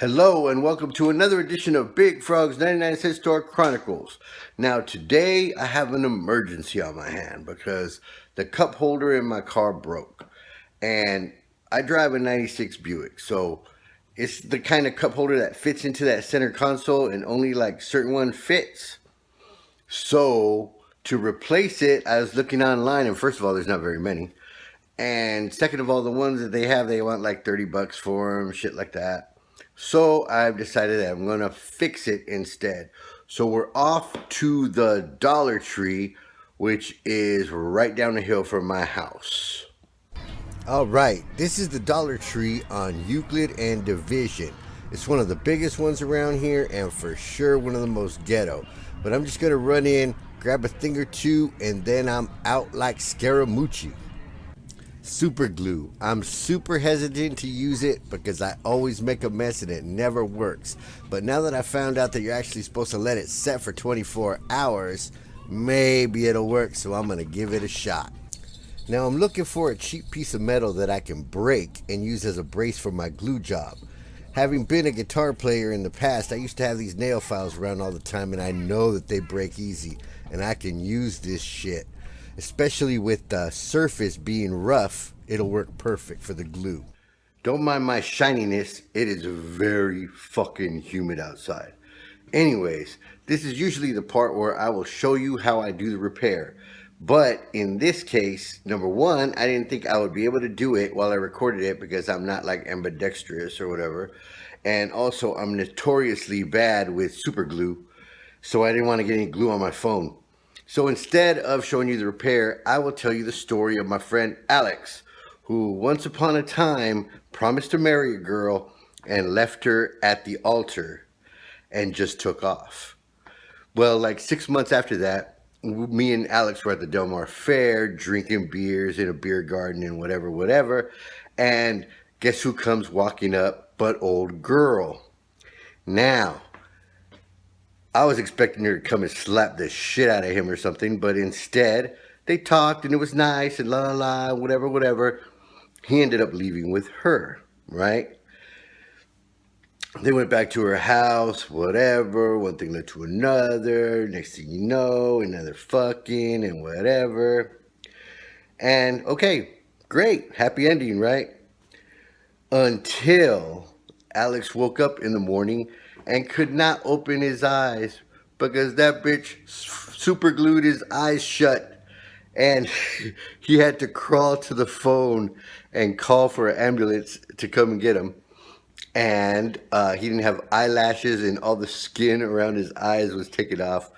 Hello and welcome to another edition of Big Frog's 99 Cent Store Chronicles. Now today I have an emergency on my hand because the cup holder in my car broke. And I drive a 96 Buick, so it's the kind of cup holder that fits into that center console and only like certain one fits. So to replace it, I was looking online, and first of all, there's not very many. And second of all, the ones that they have, they want like 30 bucks for them, shit like that. So I've decided that I'm going to fix it instead. So we're off to the Dollar Tree, which is right down the hill from my house. All right, this is the Dollar Tree on Euclid and Division. It's one of the biggest ones around here and for sure one of the most ghetto. But I'm just going to run in, grab a thing or two, and then I'm out like Scaramucci. Super glue. I'm super hesitant to use it because I always make a mess and it never works. But now that I found out that you're actually supposed to let it set for 24 hours, maybe it'll work, so I'm going to give it a shot. Now I'm looking for a cheap piece of metal that I can break and use as a brace for my glue job. Having been a guitar player in the past, I used to have these nail files around all the time, and I know that they break easy, and I can use this shit. Especially with the surface being rough, it'll work perfect for the glue. Don't mind my shininess, it is very fucking humid outside. Anyways, this is usually the part where I will show you how I do the repair. But in this case, number one, I didn't think I would be able to do it while I recorded it because I'm not like ambidextrous or whatever. And also, I'm notoriously bad with super glue, so I didn't want to get any glue on my phone. So instead of showing you the repair, I will tell you the story of my friend Alex, who once upon a time promised to marry a girl and left her at the altar and just took off. Well, like 6 months after that, me and Alex were at the Del Mar Fair drinking beers in a beer garden and whatever. And guess who comes walking up but old girl? Now, I was expecting her to come and slap the shit out of him or something, but instead, they talked and it was nice and la la la, whatever. He ended up leaving with her, right? They went back to her house, whatever, one thing led to another. Next thing you know, another fucking and whatever. And okay, great, happy ending, right? Until Alex woke up in the morning and could not open his eyes because that bitch super glued his eyes shut, and he had to crawl to the phone and call for an ambulance to come and get him. And he didn't have eyelashes, and all the skin around his eyes was taken off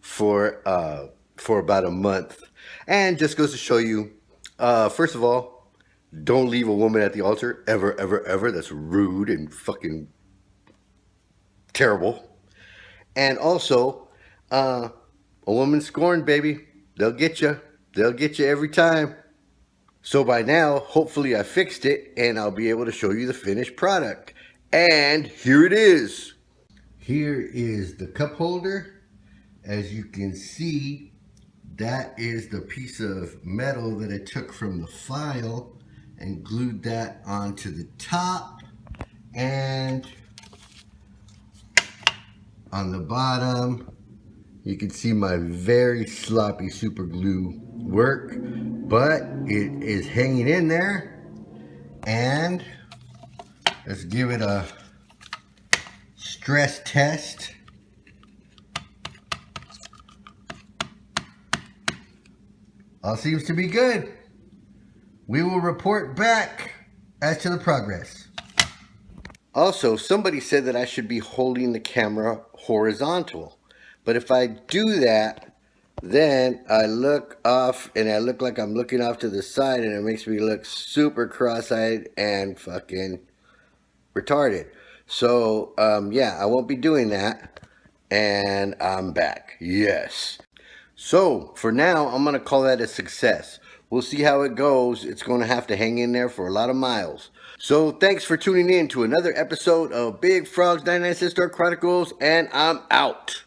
for about a month. And just goes to show you, first of all, don't leave a woman at the altar ever. That's rude and fucking terrible. And also, a woman scorned, baby. They'll get you. They'll get you every time. So by now, hopefully I fixed it and I'll be able to show you the finished product. And here it is. Here is the cup holder. As you can see, that is the piece of metal that I took from the file and glued that onto the top. And on the bottom, you can see my very sloppy super glue work, but it is hanging in there. And let's give it a stress test. All seems to be good. We will report back as to the progress. Also, somebody said that I should be holding the camera horizontal. But if I do that, then I look off and I look like I'm looking off to the side, and it makes me look super cross-eyed and fucking retarded. So, yeah, I won't be doing that. And I'm back. Yes. So, for now, I'm going to call that a success. We'll see how it goes. It's going to have to hang in there for a lot of miles. So, thanks for tuning in to another episode of Big Frog's 99 Cent Store Chronicles, and I'm out.